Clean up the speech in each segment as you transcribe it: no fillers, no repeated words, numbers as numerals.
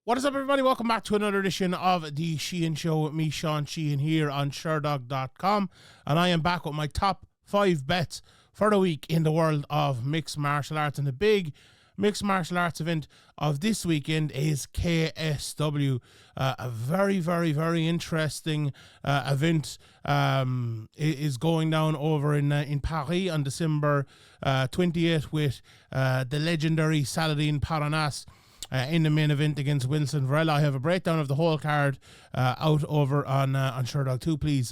What is up, everybody? Welcome back to another edition of the Sheehan Show with me, Sean Sheehan, here on Sherdog.com. And I am back with my top 5 bets for the week in the world of mixed martial arts. And the big mixed martial arts event of this weekend is KSW. A very, very, very interesting event is going down over in Paris on December 28th with the legendary Saladin Paranas in the main event against Wilson Varela. I have a breakdown of the whole card out over on Sherdog 2. Please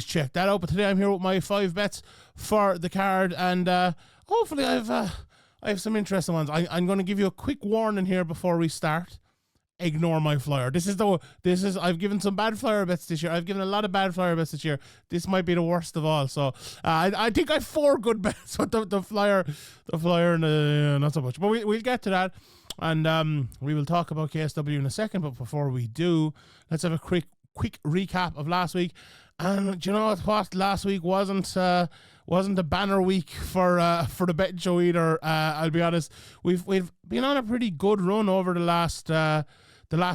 check that out. But today I'm here with my 5 bets for the card, and hopefully I have some interesting ones. I'm going to give you a quick warning here before we start. Ignore my flyer. I've given some bad flyer bets this year. I've given a lot of bad flyer bets this year. This might be the worst of all. So I think I have 4 good bets, but the flyer, not so much. But we'll get to that. And we will talk about KSW in a second, but before we do, let's have a quick recap of last week. And do you know what? Last week wasn't a banner week for the betting show either. I'll be honest. We've been on a pretty good run over the last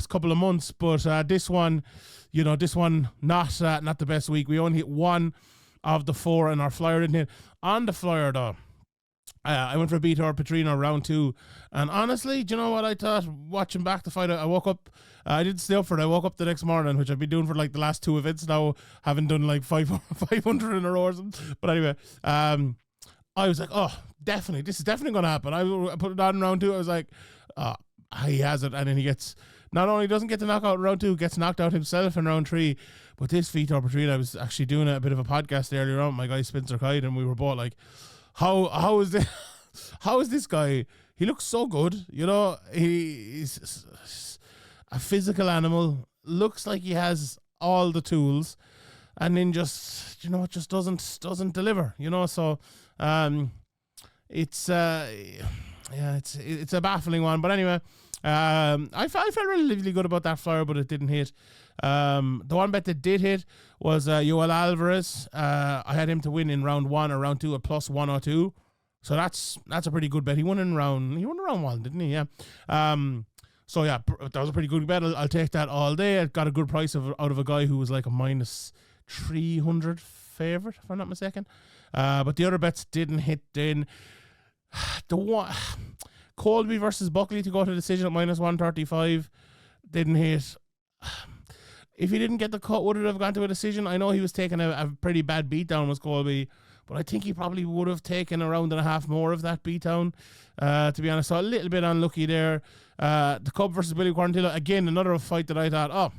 couple of months, but this one not the best week. We only hit 1 of the 4, and our flyer didn't hit. On the flyer though, I went for Bellator Petrino round 2, and honestly, do you know what I thought watching back the fight? I woke up, I didn't stay up for it. I woke up the next morning, which I've been doing for like the last 2 events now, haven't done like 500 in a row or something. But anyway, I was like, oh, definitely, this is definitely going to happen. I put it on in round 2. I was like, he has it, and then he gets, not only doesn't get the knockout in round 2, gets knocked out himself in round 3. But this Bellator Petrino, I was actually doing a bit of a podcast earlier on with my guy Spencer Kite, and we were both like, How is this? How is this guy? He looks so good. You know, he's a physical animal. Looks like he has all the tools, and then just doesn't deliver. You know, so it's a baffling one. But anyway, I felt relatively good about that flyer, but it didn't hit. The one bet that did hit was Yoel Alvarez. I had him to win in round 1 or round 2 at plus 102. So that's a pretty good bet. He won in round 1, didn't he? Yeah. So yeah, that was a pretty good bet. I'll take that all day. I got a good price out of a guy who was like a minus 300 favorite, if I'm not mistaken. But the other bets didn't hit. Then the one, Colby versus Buckley to go to decision at minus 135 didn't hit. If he didn't get the cut, would it have gone to a decision? I know he was taking a pretty bad beatdown, was Colby, but I think he probably would have taken a round and a half more of that beatdown, to be honest. So a little bit unlucky there. The Cub versus Billy Quarantillo, again, another fight that I thought,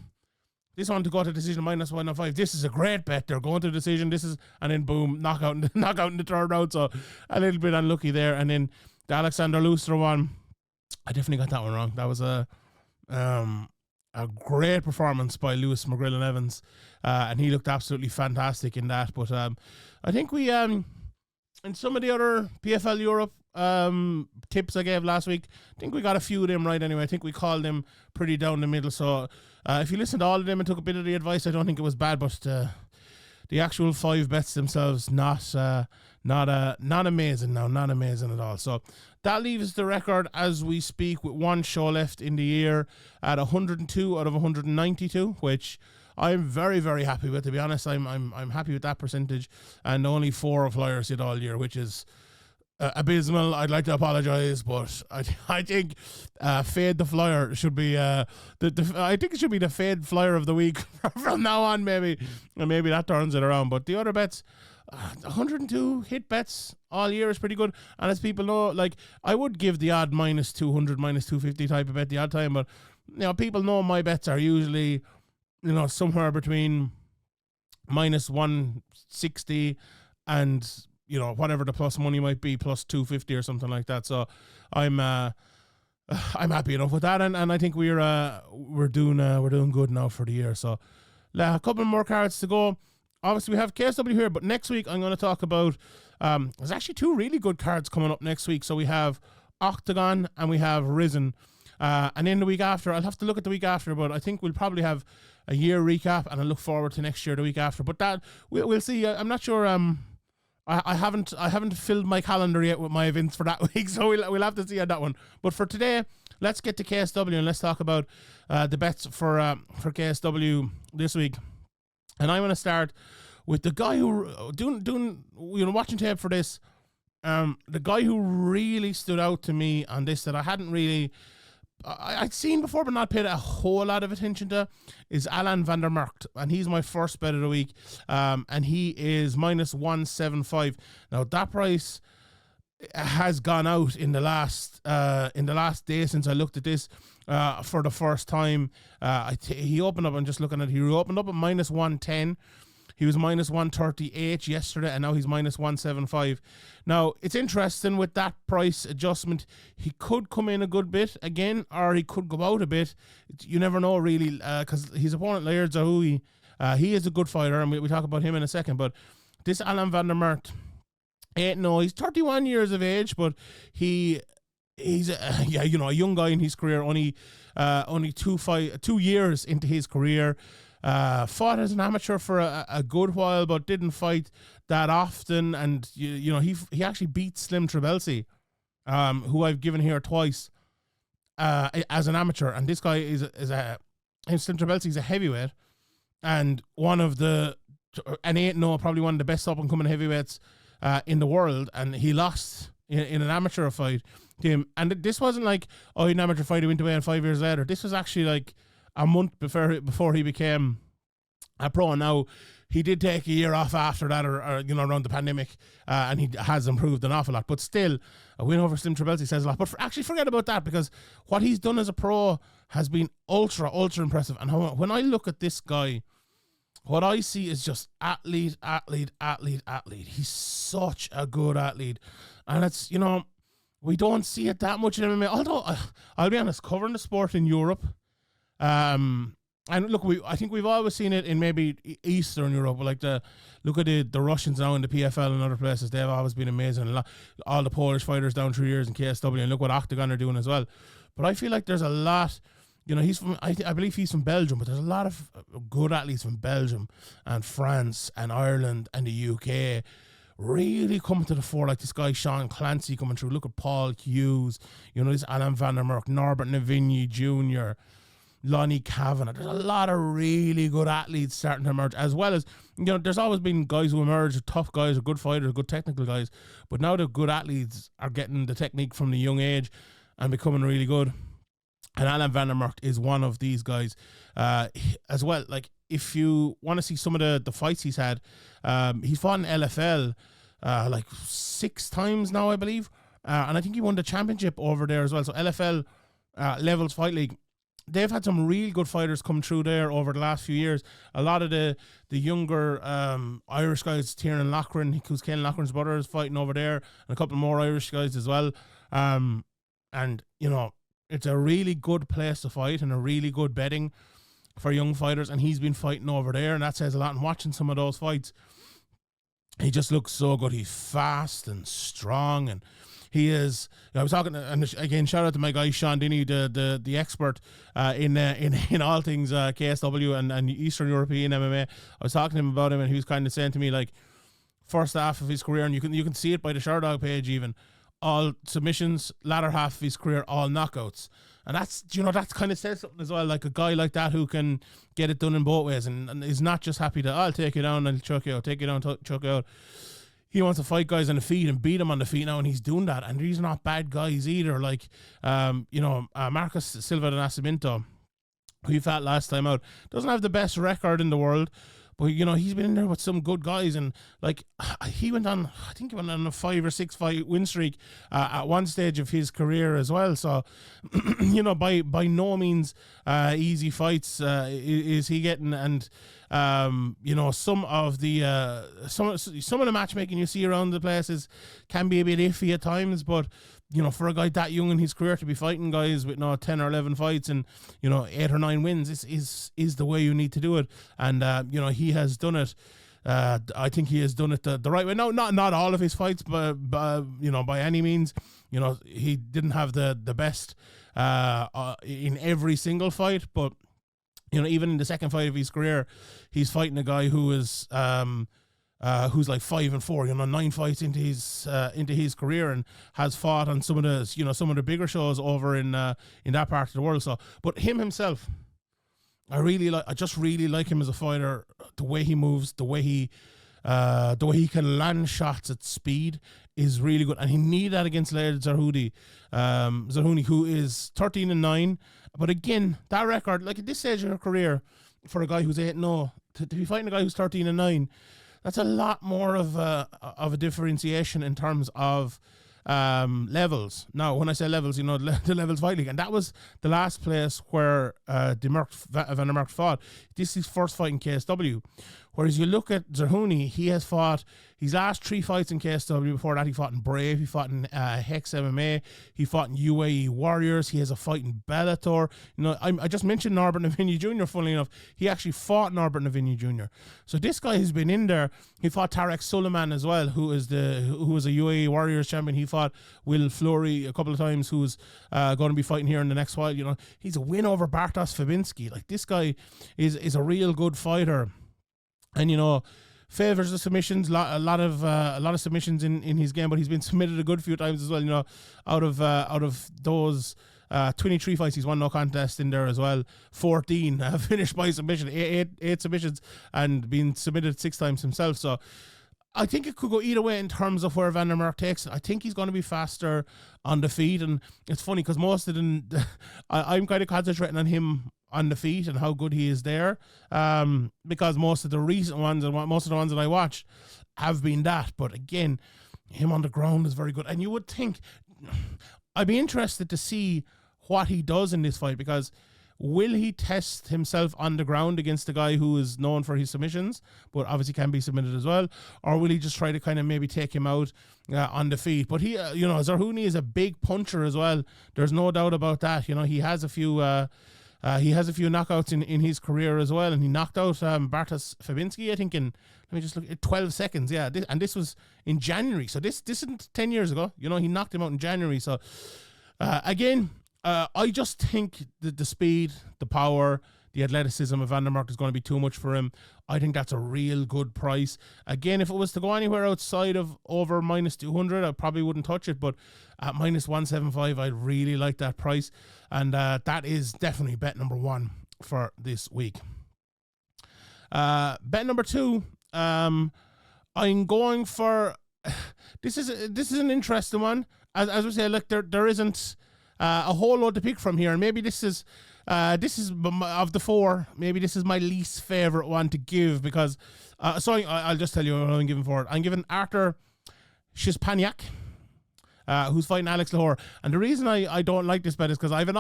this one to go to decision minus 105. This is a great bet. They're going to decision. And then boom, knockout in the third round. So a little bit unlucky there. And then the Alexander Lustra one, I definitely got that one wrong. That was a great performance by Lewis McGrillen-Evans, and he looked absolutely fantastic in that. But I think we, in some of the other PFL Europe tips I gave last week, I think we got a few of them right anyway. I think we called them pretty down the middle. So if you listened to all of them and took a bit of the advice, I don't think it was bad. But the actual 5 bets themselves, not amazing now, not amazing at all. So that leaves the record as we speak with 1 show left in the year at 102 out of 192, which I'm very, very happy with. To be honest, I'm happy with that percentage, and only 4 flyers hit all year, which is abysmal. I'd like to apologize, but I think Fade the Flyer should be I think it should be the Fade Flyer of the week from now on, maybe, and maybe that turns it around. But the other bets, 102 hit bets all year is pretty good. And as people know, like, I would give the odd minus 200, minus 250 type of bet the odd time, but people know my bets are usually somewhere between minus 160 and whatever the plus money might be, plus 250 or something like that. So I'm happy enough with that, and I think we're doing good now for the year. So a couple more cards to go. Obviously, we have KSW here, but next week I'm going to talk about, there's actually 2 really good cards coming up next week. So we have Octagon and we have Risen. And then the week after, I'll have to look at the week after, but I think we'll probably have a year recap, and I look forward to next year, the week after. But that, we'll see. I'm not sure. I haven't filled my calendar yet with my events for that week, so we'll have to see on that one. But for today, let's get to KSW and let's talk about the bets for KSW this week. And I'm going to start with the guy who watching tape for this. The guy who really stood out to me on this that I hadn't really I'd seen before but not paid a whole lot of attention to is Alain van der Merckt, and he's my first bet of the week, and he is minus 175. Now that price has gone out in the last day since I looked at this for the first time. He opened up, I'm just looking at it, he opened up at minus 110. He was minus 138 yesterday, and now he's minus 175. Now, it's interesting with that price adjustment. He could come in a good bit again, or he could go out a bit. You never know, really, because his opponent, Laird Zahoui, he is a good fighter, and we talk about him in a second. But this Alain van der Merckt, he's 31 years of age, but he's a young guy in his career, only 2 years into his career. Fought as an amateur for a good while, but didn't fight that often. And he actually beat Slim Trabelsi, who I've given here twice as an amateur. And this guy is Slim Trabelsi is a heavyweight, and probably one of the best up and coming heavyweights in the world. And he lost in an amateur fight to him. And this wasn't like, an amateur fight, he went away, and 5 years later. This was actually like a month before he became a pro. And now he did take a year off after that, or around the pandemic, and he has improved an awful lot. But still, a win over Slim Trabelsi says a lot. But actually, forget about that, because what he's done as a pro has been ultra impressive. And when I look at this guy, what I see is just athlete. He's such a good athlete, and it's we don't see it that much in MMA. Although I'll be honest, covering the sport in Europe. And look, I think we've always seen it in maybe Eastern Europe. Like look at the Russians now in the PFL and other places. They've always been amazing. All the Polish fighters down 3 years in KSW, and look what Octagon are doing as well. But I feel like there's a lot. He's from, I believe he's from Belgium, but there's a lot of good athletes from Belgium and France and Ireland and the UK really coming to the fore, like this guy Sean Clancy coming through. Look at Paul Hughes, this Alain van der Merckt, Norbert Navigny Jr., Lonnie Kavanagh. There's a lot of really good athletes starting to emerge, as well as, there's always been guys who emerge, tough guys, good fighters, good technical guys, but now the good athletes are getting the technique from the young age and becoming really good. And Alain van der Merckt is one of these guys as well. Like, if you want to see some of the fights he's had, he's fought in LFL like 6 times now, I believe. And I think he won the championship over there as well. So LFL, Levels Fight League, they've had some real good fighters come through there over the last few years. A lot of the younger Irish guys, Tiernan Loughran, who's Ken Loughran's brother, is fighting over there, and a couple more Irish guys as well. And, it's a really good place to fight and a really good betting for young fighters, and he's been fighting over there, and that says a lot. And watching some of those fights, he just looks so good. He's fast and strong, and he is. I was talking, and again, shout out to my guy Sean Dinny, the expert in all things KSW and Eastern European MMA. I was talking to him about him, and he was kind of saying to me, like, first half of his career, and you can see it by the Sherdog page even, all submissions, latter half of his career, all knockouts. And that's, that kind of says something as well, like a guy like that who can get it done in both ways and is not just happy to, I'll take you down and choke you out, take you down, choke you out. He wants to fight guys on the feet and beat them on the feet now, and he's doing that. And these are not bad guys either. Like, Marcus Silva de Nascimento, who he fought last time out, doesn't have the best record in the world, but, he's been in there with some good guys. And, like, he went on a 5 or 6 fight win streak at one stage of his career as well. So, by no means easy fights is he getting. And, some of the matchmaking you see around the places can be a bit iffy at times. But, for a guy that young in his career to be fighting guys with 10 or 11 fights and 8 or 9 wins is the way you need to do it. And he has done it. I think he has done it the right way. No, not all of his fights, but by any means. He didn't have the best in every single fight, but even in the second fight of his career, he's fighting a guy who is who's like 5-4, 9 fights into his career, and has fought on some of the bigger shows over in that part of the world. So, but him himself, I just really like him as a fighter. The way he moves, the way he can land shots at speed is really good, and he need that against Laird Zerhouni, who is 13-9. But again, that record, like at this stage in her career, for a guy who's 8-0, to be fighting a guy who's 13-9, that's a lot more of a differentiation in terms of levels. Now, when I say levels, the levels fight league, and that was the last place where Van der Merckt fought. This is his first fight in KSW. Whereas you look at Zerhouni, he has fought his last 3 fights in KSW. Before that, he fought in Brave, he fought in Hex MMA, he fought in UAE Warriors, he has a fight in Bellator. I just mentioned Norbert Navinny Jr., funnily enough. He actually fought Norbert Navinny Jr. So this guy has been in there. He fought Tarek Suleiman as well, who was a UAE Warriors champion. He fought Will Fleury a couple of times, who's going to be fighting here in the next while. He's a win over Bartosz Fabinski. Like, this guy is a real good fighter. And favors the submissions, a lot of submissions in his game, but he's been submitted a good few times as well. Out of those 23 fights, he's won no contest in there as well. 14 finished by submission, eight submissions, and been submitted 6 times himself. So I think it could go either way in terms of where Van der Merckt takes it. I think he's going to be faster on the feet, and it's funny because most of them, I'm kind of concentrating on him on the feet and how good he is there, because most of the recent ones and most of the ones that I watched have been that. But again, him on the ground is very good, and you would think, I'd be interested to see what he does in this fight, because will he test himself on the ground against a guy who is known for his submissions, but obviously can be submitted as well, or will he just try to kind of maybe take him out on the feet? But he, Zerhouni is a big puncher as well. There's no doubt about that. He has a few knockouts in his career as well, and he knocked out Bartosz Fabinski, I think, in, let me just look, at 12 seconds. Yeah, this was in January, so this isn't 10 years ago. He knocked him out in January. So again, I just think that the speed, the power, the athleticism of Van der Merckt is going to be too much for him. I think that's a real good price. Again, if it was to go anywhere outside of over -200, I probably wouldn't touch it, but at -175, I really like that price. And that is definitely bet number 1 for this week. Bet number 2, I'm going for, this is an interesting one. As we say, look, there isn't a whole lot to pick from here, and maybe this is of the 4, maybe this is my least favorite one to give, because I'll just tell you what I'm giving for it. I'm giving Artur Szczepaniak, who's fighting Alex Lahore, and the reason I don't like this bet is because I've an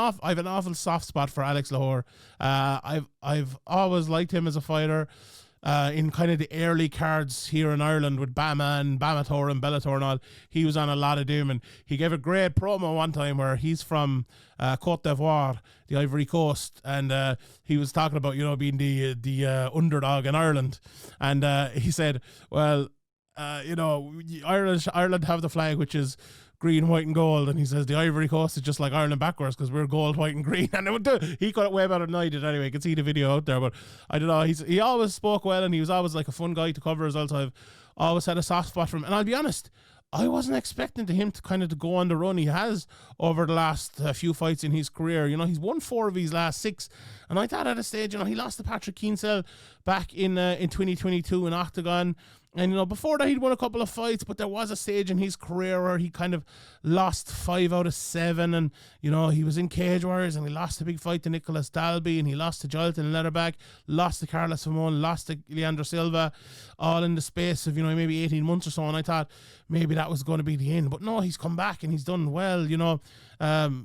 awful soft spot for Alex Lahore. I've always liked him as a fighter. In kind of the early cards here in Ireland with Bama and Bellator and Bellator and all, he was on a lot of them, and he gave a great promo one time where he's from Côte d'Ivoire, the Ivory Coast, and he was talking about being the underdog in Ireland, and he said, well, Ireland have the flag which is green, white, and gold, and he says the Ivory Coast is just like Ireland backwards because we're gold, white, and green. And he got it way better than I did anyway. You can see the video out there, but I don't know. He always spoke well, and he was always like a fun guy to cover as well. So I've always had a soft spot for him. And I'll be honest, I wasn't expecting him to go on the run he has over the last few fights in his career. He's won 4 of his last 6, and I thought at a stage, he lost to Patrick Kinsell back in 2022 in Octagon. And, before that, he'd won a couple of fights, but there was a stage in his career where he kind of lost 5 out of 7. And, he was in Cage Warriors, and he lost a big fight to Nicholas Dalby, and he lost to Jonathan Leatherback, lost to Carlos Simon, lost to Leandro Silva, all in the space of, maybe 18 months or so. And I thought maybe that was going to be the end. But no, he's come back, and he's done well,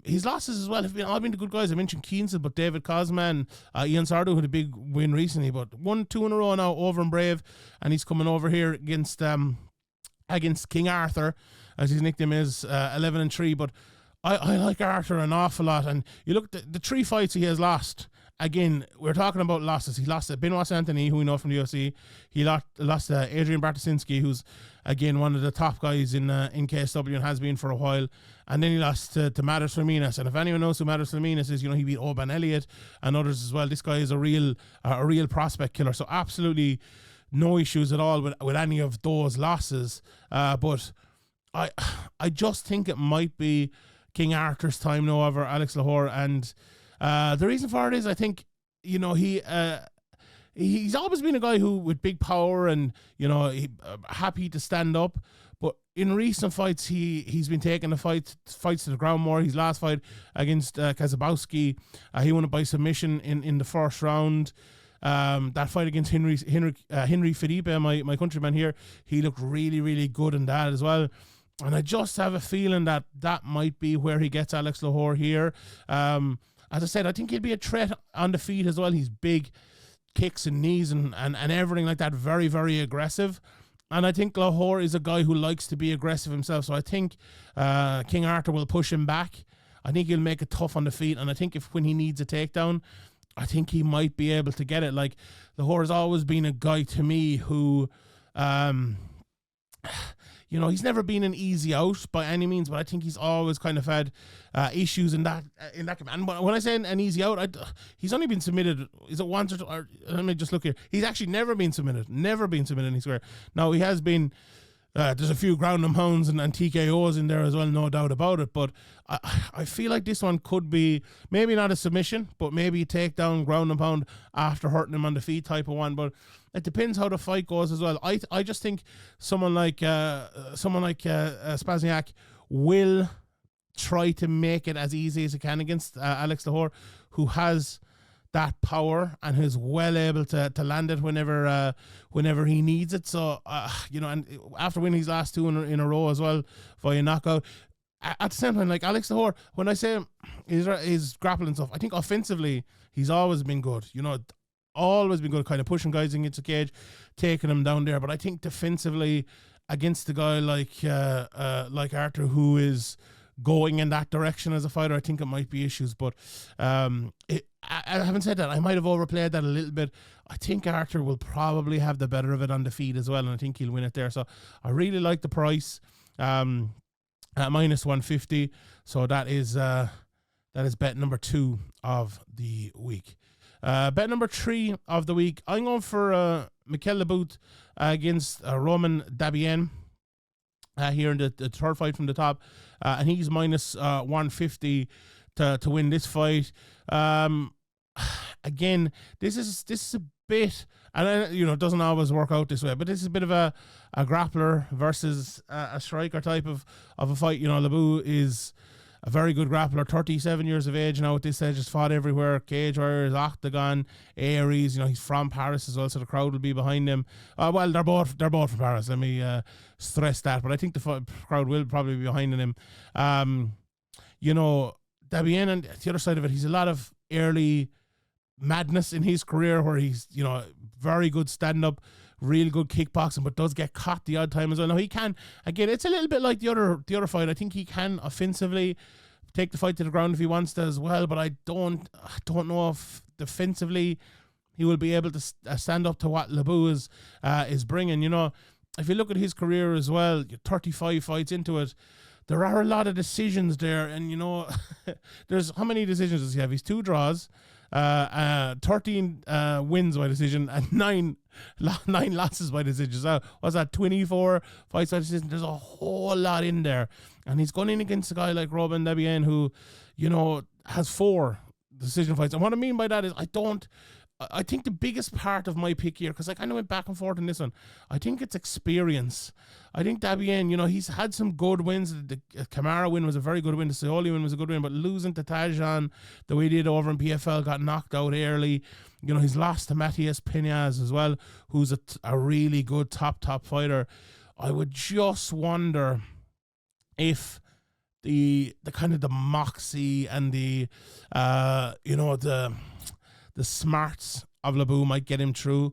His losses as well have all been the good guys. I mentioned Kinsell, but David Cosman, Ian Sardo had a big win recently, but 1-2 in a row now over in Brave, and he's coming over here against King Arthur, as his nickname is, 11-3. But I like Arthur an awful lot, and you look at the 3 fights he has lost. Again, we're talking about losses. He lost to Benoit Anthony, who we know from the UFC. He lost to Adrian Bartosinski, who's, again, one of the top guys in KSW and has been for a while. And then he lost to Matters Firminas. And if anyone knows who Matters Firminas is, he beat Oban Elliott and others as well. This guy is a real prospect killer. So absolutely no issues at all with any of those losses. But I just think it might be King Arthur's time now over Alex Lahore, and the reason for it is I think he's always been a guy who with big power and happy to stand up. But in recent fights, he's been taking the fights to the ground more. His last fight against Kazabowski, he won it by submission in the first round. That fight against Henry Felipe, my countryman here, he looked really, really good in that as well. And I just have a feeling that might be where he gets Alex Lahore here. As I said, I think he'll be a threat on the feet as well. He's big, kicks and knees and everything like that, very, very aggressive. And I think Lahore is a guy who likes to be aggressive himself. So I think King Arthur will push him back. I think he'll make it tough on the feet. And I think when he needs a takedown, I think he might be able to get it. Like, Lahore has always been a guy to me who, he's never been an easy out by any means, but I think he's always kind of had issues in that. And when I say an easy out, he's only been submitted. Is it once or let me just look here. He's actually never been submitted in his career. Now, he has been. There's a few ground and pounds and TKOs in there as well, no doubt about it. But I feel like this one could be maybe not a submission, but maybe a takedown, ground and pound after hurting him on the feet type of one. But it depends how the fight goes as well. I just think someone like Szczepaniak will try to make it as easy as he can against Alex Lahore, who has that power and who's well able to land it whenever he needs it. So and after winning his last two in a row as well via knockout, at the same time, like Alex Lahore, when I say his grappling stuff, I think offensively he's always been good. Always been good, kind of pushing guys against the cage, taking them down there. But I think defensively against a guy like Artur, who is going in that direction as a fighter, I think it might be issues. But I haven't said that. I might have overplayed that a little bit. I think Artur will probably have the better of it on the feet as well, and I think he'll win it there. So I really like the price at minus 150. So that is bet number 2 of the week. Bet number 3 of the week, I'm going for Mickael Lebout against Roman Dabien here in the third fight from the top, and he's minus 150 to win this fight. Again, this is a bit, and it doesn't always work out this way, but this is a bit of a grappler versus a striker type of a fight. Lebout is a very good grappler, 37 years of age now at this stage, has fought everywhere, cage warriors, octagon, Aries, he's from Paris as well, so the crowd will be behind him. Well, they're both from Paris, let me stress that, but I think the crowd will probably be behind him. Dabien, and the other side of it, he's a lot of early madness in his career where he's, very good stand-up, real good kickboxing, but does get caught the odd time as well. Now, he can, again, it's a little bit like the other fight. I think he can offensively take the fight to the ground if he wants to as well, but I don't know if defensively he will be able to stand up to what Lebout is bringing. If you look at his career as well, 35 fights into it, there are a lot of decisions there, and there's how many decisions does he have? He's 2 draws, 13 wins by decision, and 9 losses by decision. So what's that? 24 fights by decision. There's a whole lot in there, and he's going in against a guy like Roman Dabien, who has 4 decision fights. And what I mean by that is I think the biggest part of my pick here, because I kind of went back and forth in this one, I think it's experience. I think Dabien, he's had some good wins. The Kamara win was a very good win. The Seoli win was a good win. But losing to Tajan the way he did over in PFL, got knocked out early. He's lost to Matias Pinaz as well, who's a really good top fighter. I would just wonder if the kind of the moxie and the smarts of Lebout might get him through.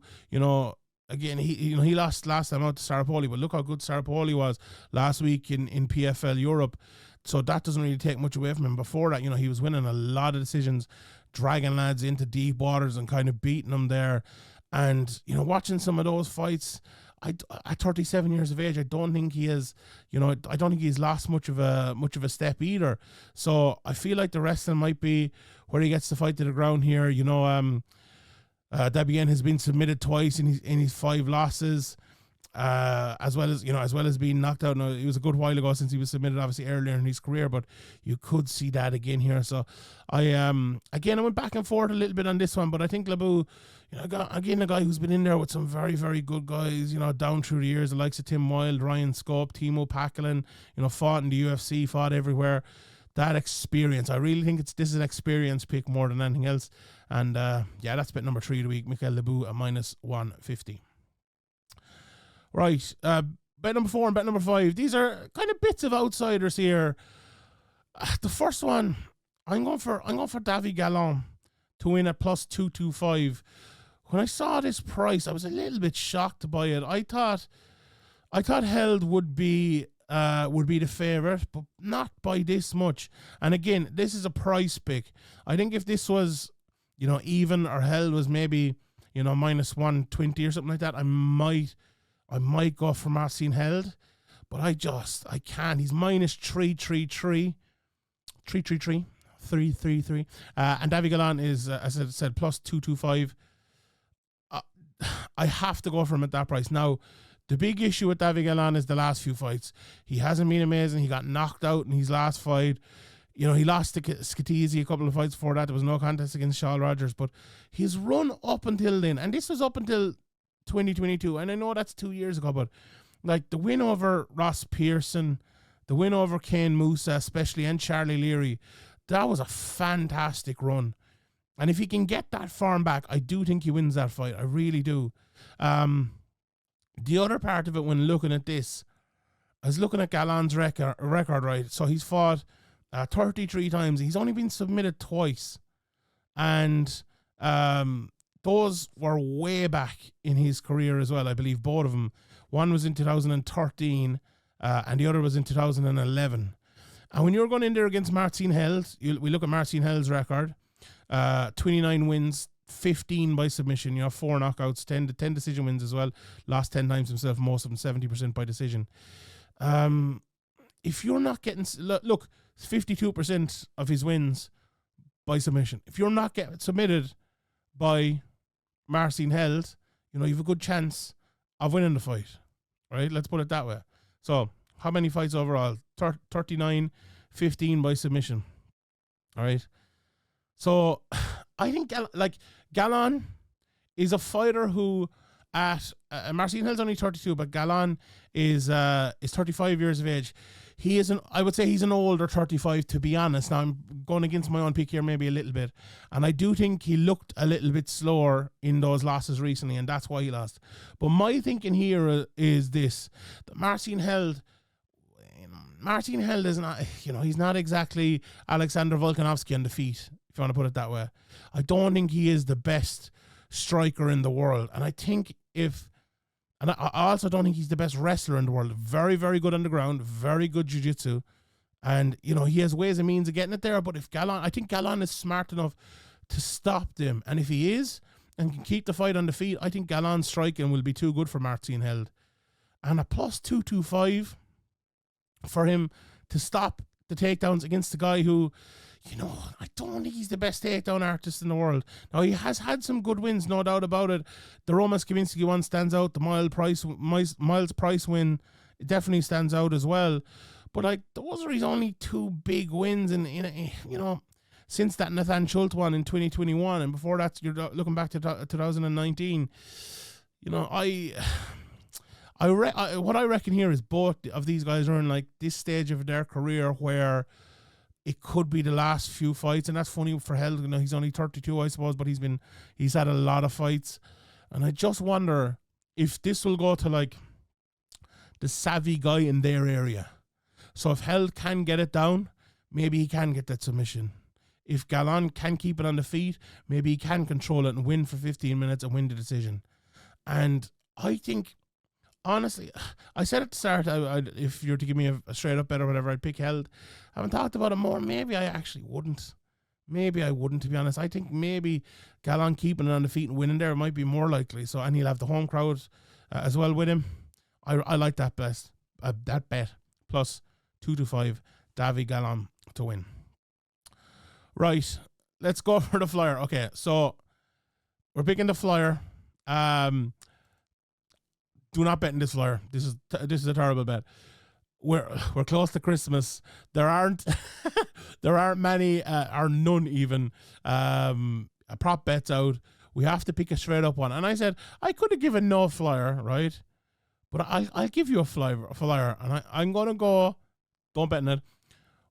Again, he lost last time out to Sarapoli, but look how good Sarapoli was last week in PFL Europe. So that doesn't really take much away from him. Before that, he was winning a lot of decisions, dragging lads into deep waters and kind of beating them there. And watching some of those fights, at 37 years of age, I don't think he has, I don't think he's lost much of a step either. So I feel like the rest of them might be where he gets the fight to the ground here. Davy Gallon has been submitted twice in his 5 losses, as well as being knocked out. Now, it was a good while ago since he was submitted, obviously earlier in his career, but you could see that again here. So I went back and forth a little bit on this one, but I think Lebout, a guy who's been in there with some very, very good guys, down through the years, the likes of Tim Wilde, Ryan Scope, Timo Packalin, fought in the UFC, fought everywhere. That experience, I really think this is an experience pick more than anything else. And that's bet number 3 of the week, Mickael Lebout at -150. Right, bet number 4 and bet number 5. These are kind of bits of outsiders here. The first one, I'm going for Davy Gallon to win at +225. When I saw this price, I was a little bit shocked by it. I thought Held would be the favorite, but not by this much. And again, this is a price pick. I think if this was, even, or Held was maybe, -120 or something like that, I might go for Marcin Held, but I can't. He's -333. 333. And Davy Gallon is, as I said, +225. I have to go for him at that price. Now, the big issue with Davy Gallon is the last few fights. He hasn't been amazing. He got knocked out in his last fight. He lost to Scatese a couple of fights before that. There was no contest against Shaw Rogers, but his run up until then, and this was up until 2022, and I know that's 2 years ago, but like the win over Ross Pearson, the win over Kane Musa especially, and Charlie Leary, that was a fantastic run. And if he can get that form back, I do think he wins that fight. I really do. The other part of it, when looking at this, I was looking at Gallon's record, right? So he's fought 33 times. He's only been submitted twice. And those were way back in his career as well, I believe, both of them. One was in 2013, and the other was in 2011. And when you're going in there against Marcin Held, we look at Marcin Held's record, 29 wins, 15 by submission, 4 knockouts, 10 decision wins as well. Lost 10 times himself, most of them 70% by decision. If you're not getting, look, 52% of his wins by submission. If you're not getting submitted by Marcin Held, you have a good chance of winning the fight, right? Let's put it that way. So, how many fights overall? 39, 15 by submission. All right. So, I think Gallon is a fighter who Marcin Held's only 32, but Gallon is 35 years of age. I would say he's an older 35, to be honest. Now, I'm going against my own pick here maybe a little bit. And I do think he looked a little bit slower in those losses recently, and that's why he lost. But my thinking here is this. That Marcin Held is not, he's not exactly Alexander Volkanovski on the feet, if you want to put it that way. I don't think he is the best striker in the world. And I think and I also don't think he's the best wrestler in the world. Very, very good on the ground, very good jiu-jitsu. And, he has ways and means of getting it there. But I think Gallon is smart enough to stop them. And if he is, and can keep the fight on the feet, I think Gallon's striking will be too good for Marcin Held. And a +225 for him to stop the takedowns against the guy who, I don't think he's the best takedown artist in the world. Now, he has had some good wins, no doubt about it. The Roman Skaminski one stands out. The Miles Price win, it definitely stands out as well. But those are his only 2 big wins since that Nathan Schultz one in 2021, and before that, you're looking back to 2019. What I reckon here is both of these guys are in this stage of their career where it could be the last few fights, and that's funny for Held. He's only 32, I suppose, but he's had a lot of fights, and I just wonder if this will go to the savvy guy in their area. So if Held can get it down, maybe he can get that submission. If Gallon can keep it on the feet, maybe he can control it and win for 15 minutes and win the decision. And I think, honestly, I said at the start, if you were to give me a straight up bet or whatever, I'd pick Held. I haven't talked about it more. Maybe I actually wouldn't. Maybe I wouldn't, to be honest. I think maybe Gallon keeping it on the feet and winning there might be more likely. So, and he'll have the home crowd as well with him. I like that bet. That bet +225, Davy Gallon to win. Right, let's go for the flyer. Okay, so We're picking the Flier. Do not bet in this Flier. This is a terrible bet. We're close to Christmas. There aren't many or none even prop bets out. We have to pick a straight up one. And I said I could have given no Flier, right? But I'll give you a Flier, and I'm gonna go. Don't bet in it.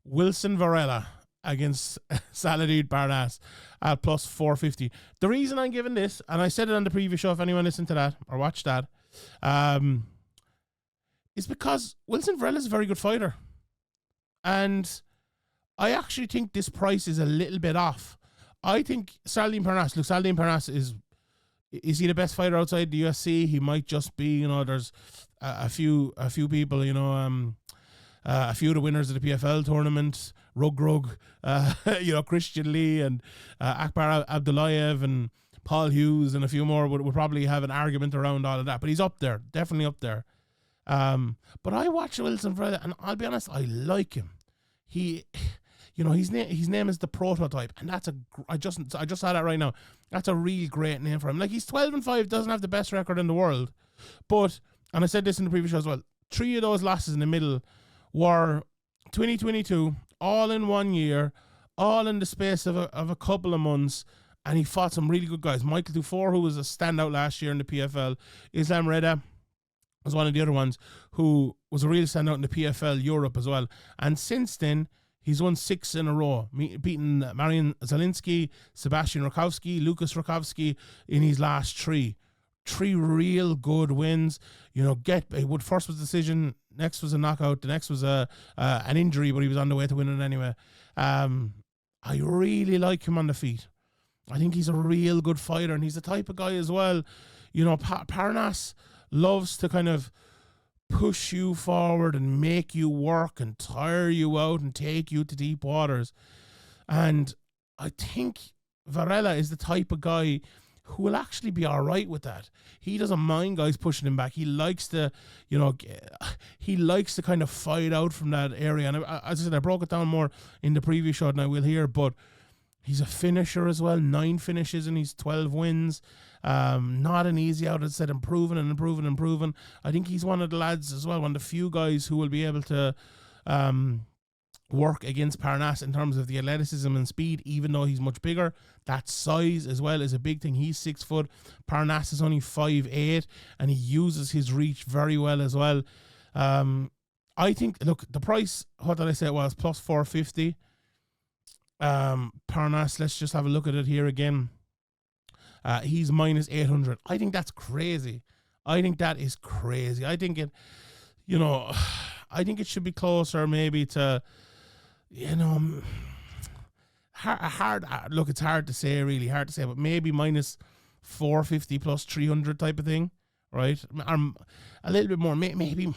Wilson Varela against Saladin Parnasse at plus 450. The reason I'm giving this, and I said it on the previous show, if anyone listened to that or watched that, is because Wilson Varela is a very good fighter. And I actually think this price is a little bit off. I think Saladin Parnasse is he the best fighter outside the UFC? He might just be, there's a few people, a few of the winners of the PFL tournament, Rug, Christian Lee and Akbar Abdullayev and Paul Hughes and a few more would probably have an argument around all of that. But he's up there, definitely up there. But I watch Wilson Varela, and I'll be honest, I like him. His name is the Prototype, and I just saw that right now. That's a real great name for him. Like, he's 12-5, doesn't have the best record in the world, but, and I said this in the previous show as well, 3 of those losses in the middle were 2022, all in 1 year, all in the space of a couple of months, and he fought some really good guys. Michael Dufour, who was a standout last year in the PFL, Islam Reda was one of the other ones who was a real standout in the PFL Europe as well. And since then, he's won 6 in a row, beating Marian Zelinsky, Sebastian Rakowski, Lucas Rakowski in his last 3. 3 real good wins. First was decision, next was a knockout, the next was an injury, but he was on the way to winning anyway. I really like him on the feet. I think he's a real good fighter, and he's the type of guy as well. Parnasse loves to kind of push you forward and make you work and tire you out and take you to deep waters. And I think Varela is the type of guy who will actually be all right with that. He doesn't mind guys pushing him back. He likes to, kind of fight out from that area. And as I said, I broke it down more in the previous show than I will here, but he's a finisher as well. 9 finishes in his 12 wins. Not an easy out. As I said, improving. I think he's one of the lads as well, one of the few guys who will be able to work against Parnasse in terms of the athleticism and speed, even though he's much bigger. That size as well is a big thing. He's 6 foot. Parnasse is only 5'8", and he uses his reach very well as well. I think, look, the price, what did I say it was? Plus 450. Parnasse, let's just have a look at it here again. He's minus 800. I think that's crazy. I think that is crazy. I think it, I think it should be closer maybe to, look, it's hard to say, but maybe minus 450 plus 300 type of thing, right? A little bit more, maybe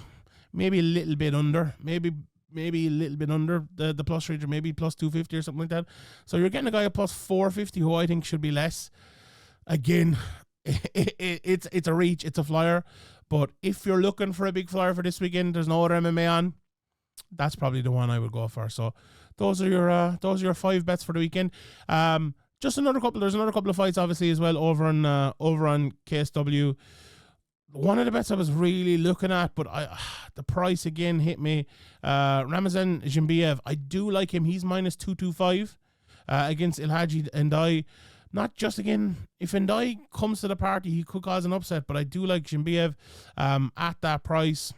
a little bit under, maybe a little bit under the plus 300, maybe plus 250 or something like that. So you're getting a guy at plus 450 who I think should be less. Again, it's a reach, it's a flyer, but if you're looking for a big flyer for this weekend, there's no other MMA on, that's probably the one I would go for. So those are your 5 bets for the weekend. There's another couple of fights obviously as well over on KSW. One of the bets I was really looking at, but the price again hit me. Ramazan Zimbiev, I do like him. He's minus 225 against Ilhaji Ndai. Not just, again, if Ndai comes to the party, he could cause an upset, but I do like Zimbiev at that price.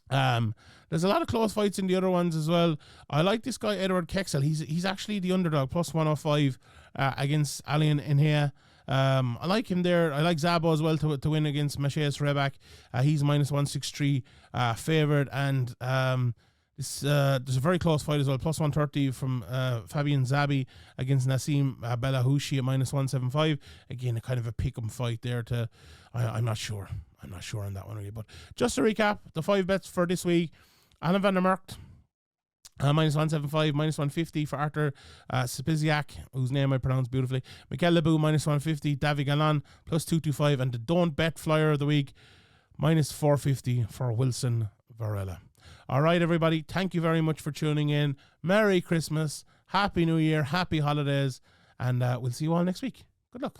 There's a lot of close fights in the other ones as well. I like this guy, Edward Kexel. He's actually the underdog, plus 105 against Alain Inhea. I like him there. I like Zabo as well to win against Maciej Rebak. He's minus 163 favored, and there's a very close fight as well, plus 130 from Fabian Zabi against Nassim Belahushi at minus 175. Again, a kind of a pick'em fight there. I'm not sure on that one really. But just to recap, the 5 bets for this week: Alain van der Merckt, minus 175, minus 150 for Artur Szczepaniak, whose name I pronounced beautifully. Mickael Lebout, minus 150. Davy Gallon, plus 225. And the don't bet flyer of the week, minus 450 for Wilson Varela. All right, everybody. Thank you very much for tuning in. Merry Christmas. Happy New Year. Happy holidays. And we'll see you all next week. Good luck.